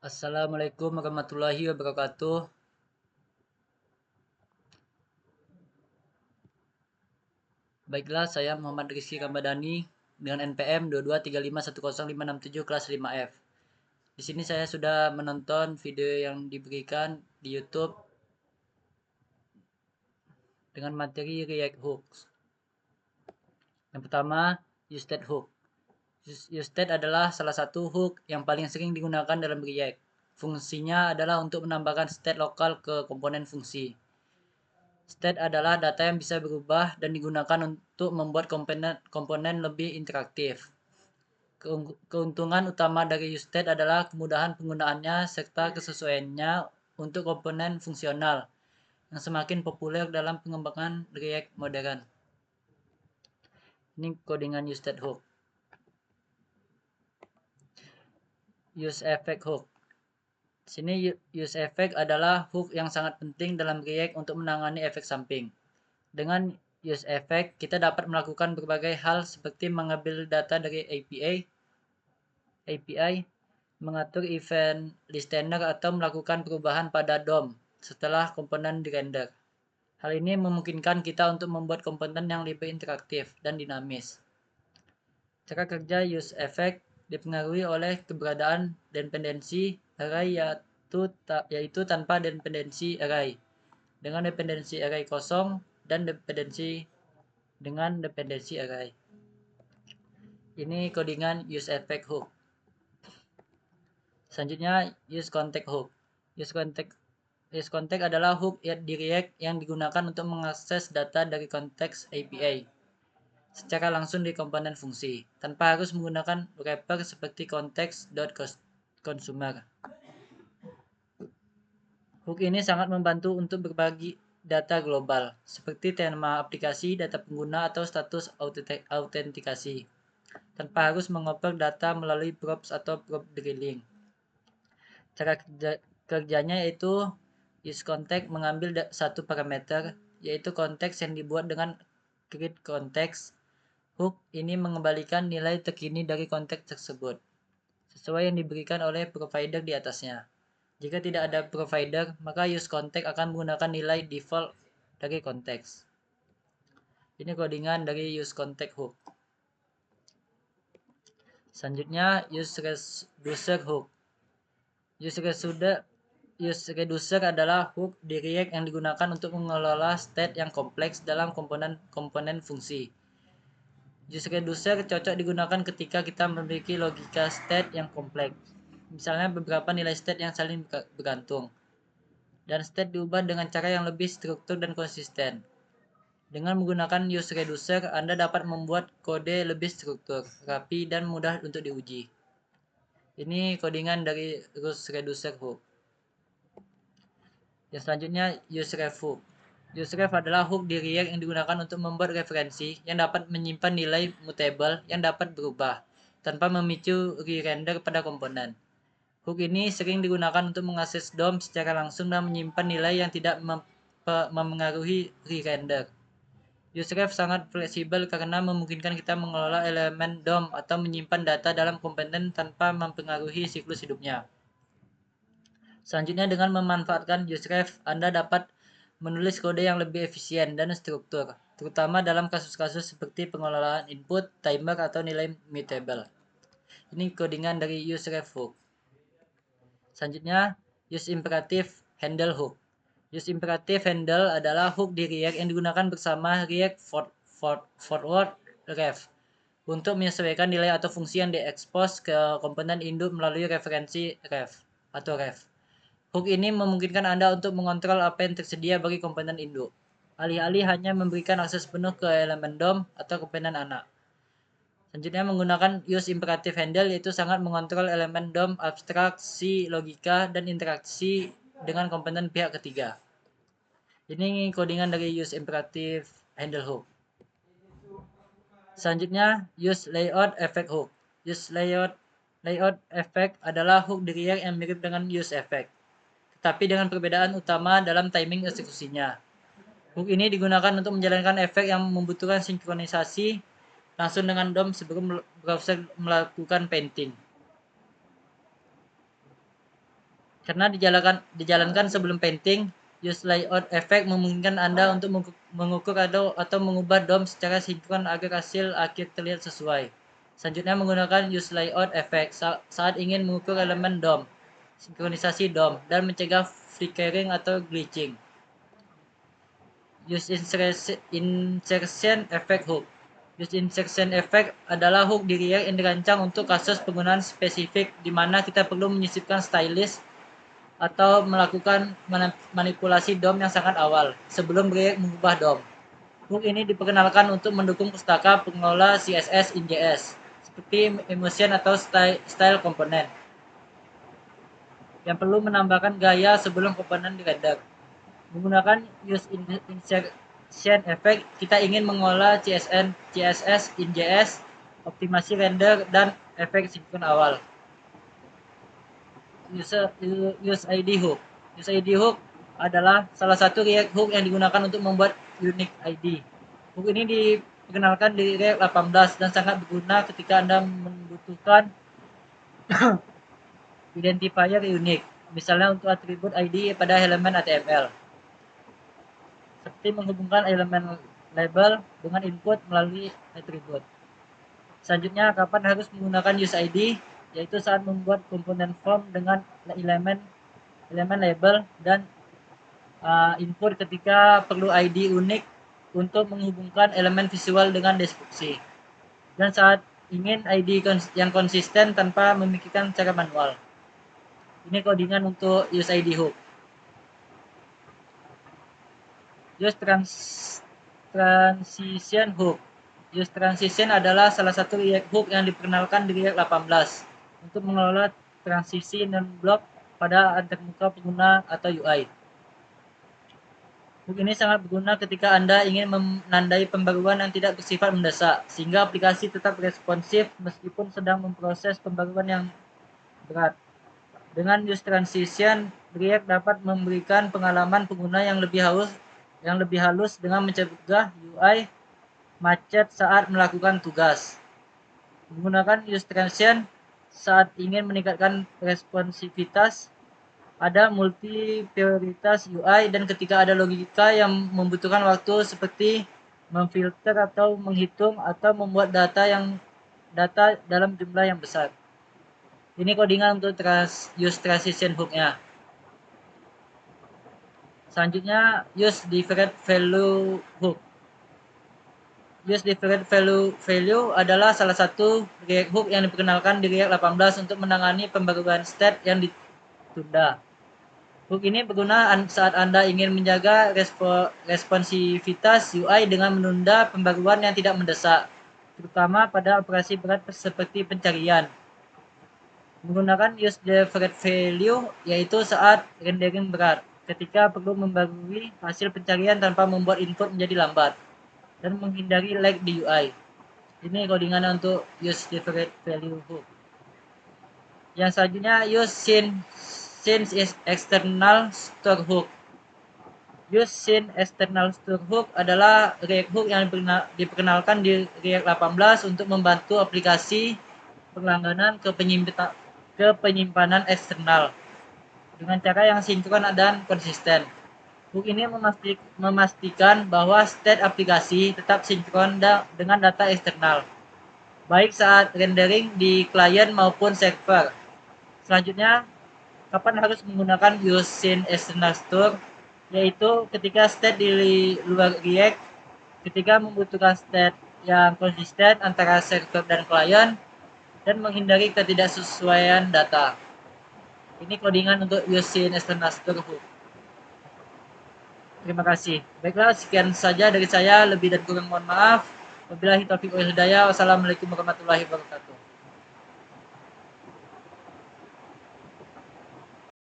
Assalamualaikum warahmatullahi wabarakatuh. Baiklah, saya Muhammad Rizky Ramadhani dengan NPM 22351056 kelas 5F. Di sini saya sudah menonton video yang diberikan di YouTube dengan materi React Hooks. Yang pertama, useState Hook. useState adalah salah satu hook yang paling sering digunakan dalam React. Fungsinya adalah untuk menambahkan state lokal ke komponen fungsi. State adalah data yang bisa berubah dan digunakan untuk membuat komponen lebih interaktif. Keuntungan utama dari useState adalah kemudahan penggunaannya serta kesesuaiannya untuk komponen fungsional yang semakin populer dalam pengembangan React modern. Ini codingan useState hook. useEffect hook. Di sini useEffect adalah hook yang sangat penting dalam React untuk menangani efek samping. Dengan useEffect, kita dapat melakukan berbagai hal seperti mengambil data dari API, mengatur event listener atau melakukan perubahan pada DOM setelah komponen dirender. Hal ini memungkinkan kita untuk membuat komponen yang lebih interaktif dan dinamis. Cara kerja useEffect dipengaruhi oleh keberadaan dependensi array yaitu tanpa dependensi array, dengan dependensi array kosong dan dengan dependensi array. Ini codingan useEffect hook. Selanjutnya useContext hook. useContext adalah hook di React yang digunakan untuk mengakses data dari konteks API secara langsung di komponen fungsi, tanpa harus menggunakan wrapper seperti context.consumer. Hook ini sangat membantu untuk berbagi data global, seperti tema aplikasi, data pengguna, atau status autentikasi, tanpa harus mengoper data melalui props atau prop drilling. Cara kerjanya yaitu useContext mengambil satu parameter, yaitu konteks yang dibuat dengan createContext. Hook ini mengembalikan nilai terkini dari konteks tersebut, sesuai yang diberikan oleh provider di atasnya. Jika tidak ada provider, maka useContext akan menggunakan nilai default dari konteks. Ini codingan dari useContext hook. Selanjutnya useReducer hook. useReducer adalah hook di React yang digunakan untuk mengelola state yang kompleks dalam komponen fungsi. useReducer cocok digunakan ketika kita memiliki logika state yang kompleks, misalnya beberapa nilai state yang saling bergantung, dan state diubah dengan cara yang lebih struktur dan konsisten. Dengan menggunakan useReducer, Anda dapat membuat kode lebih struktur, rapi, dan mudah untuk diuji. Ini codingan dari useReducer hook. Yang selanjutnya useRef hook. useRef adalah hook di React yang digunakan untuk membuat referensi yang dapat menyimpan nilai mutable yang dapat berubah tanpa memicu re-render pada komponen. Hook ini sering digunakan untuk mengakses DOM secara langsung dan menyimpan nilai yang tidak memengaruhi re-render. useRef sangat fleksibel karena memungkinkan kita mengelola elemen DOM atau menyimpan data dalam komponen tanpa mempengaruhi siklus hidupnya. Selanjutnya, dengan memanfaatkan useRef, Anda dapat menulis kode yang lebih efisien dan struktur, terutama dalam kasus-kasus seperti pengelolaan input, timer, atau nilai mutable. Ini codingan dari useRef hook. Selanjutnya, useImperative handle hook. useImperative handle adalah hook di React yang digunakan bersama React forward ref untuk menyesuaikan nilai atau fungsi yang diekspos ke komponen induk melalui referensi ref atau ref. Hook ini memungkinkan Anda untuk mengontrol apa yang tersedia bagi komponen induk, alih-alih hanya memberikan akses penuh ke elemen DOM atau komponen anak. Selanjutnya, menggunakan useImperative handle yaitu sangat mengontrol elemen DOM, abstraksi, logika, dan interaksi dengan komponen pihak ketiga. Ini codingan dari useImperative handle hook. Selanjutnya, useLayout effect hook. useLayout effect adalah hook di React yang mirip dengan useEffect, tetapi dengan perbedaan utama dalam timing eksekusinya. Hook ini digunakan untuk menjalankan efek yang membutuhkan sinkronisasi langsung dengan DOM sebelum browser melakukan painting. Karena dijalankan sebelum painting, use layout effect memungkinkan Anda untuk mengukur atau mengubah DOM secara sinkron agar hasil akhir terlihat sesuai. Selanjutnya menggunakan use layout effect saat ingin mengukur elemen DOM, sinkronisasi DOM, dan mencegah flickering atau glitching. Use insertion effect hook. Use insertion effect adalah hook di React yang dirancang untuk kasus penggunaan spesifik di mana kita perlu menyisipkan stylist atau melakukan manipulasi DOM yang sangat awal sebelum React mengubah DOM. Hook ini diperkenalkan untuk mendukung pustaka pengelola CSS in JS seperti emotion atau style komponen yang perlu menambahkan gaya sebelum komponen dirender. Menggunakan use insertion effect, kita ingin mengolah CSS in JS, optimasi render, dan efek sinkron awal. Use ID hook. Use ID hook adalah salah satu React hook yang digunakan untuk membuat unique ID. Hook ini diperkenalkan di React 18 dan sangat berguna ketika Anda membutuhkan identifier unik, misalnya untuk atribut ID pada elemen HTML. Seperti menghubungkan elemen label dengan input melalui atribut. Selanjutnya, kapan harus menggunakan use ID, yaitu saat membuat komponen form dengan elemen label dan input ketika perlu ID unik untuk menghubungkan elemen visual dengan deskripsi. Dan saat ingin ID yang konsisten tanpa memikirkan cara manual. Ini codingan untuk use ID hook. Use transition hook. Use transition adalah salah satu React hook yang diperkenalkan di React 18 untuk mengelola transisi non-block pada antarmuka pengguna atau UI. Hook ini sangat berguna ketika Anda ingin menandai pembaruan yang tidak bersifat mendesak, sehingga aplikasi tetap responsif meskipun sedang memproses pembaruan yang berat. Dengan use transition, React dapat memberikan pengalaman pengguna yang lebih halus dengan mencegah UI macet saat melakukan tugas. Menggunakan use transition saat ingin meningkatkan responsivitas, ada multi prioritas UI, dan ketika ada logika yang membutuhkan waktu seperti memfilter atau menghitung atau membuat data dalam jumlah yang besar. Ini codingan untuk use transition hook-nya. Selanjutnya, use different value hook. Use different value adalah salah satu React hook yang diperkenalkan di React 18 untuk menangani pembaruan state yang ditunda. Hook ini berguna saat Anda ingin menjaga responsivitas UI dengan menunda pembaruan yang tidak mendesak, terutama pada operasi berat seperti pencarian. Menggunakan use different value, yaitu saat rendering berat, ketika perlu membarui hasil pencarian tanpa membuat input menjadi lambat, dan menghindari lag di UI. Ini codingan untuk use different value hook. Yang selanjutnya use since is external store hook. Use since external store hook adalah React hook yang diperkenalkan di React 18 untuk membantu aplikasi berlangganan ke penyimpanan eksternal dengan cara yang sinkron dan konsisten. Hook ini memastikan bahwa state aplikasi tetap sinkron dengan data eksternal, baik saat rendering di klien maupun server. Selanjutnya, kapan harus menggunakan use since external store, yaitu ketika state di luar React, ketika membutuhkan state yang konsisten antara server dan klien, dan menghindari ketidaksesuaian data. Ini codingan untuk use since external store hook. Terima kasih. Baiklah, sekian saja dari saya. Lebih dan kurang mohon maaf. Wabillahi taufiq wal hidayah. Wassalamualaikum warahmatullahi wabarakatuh.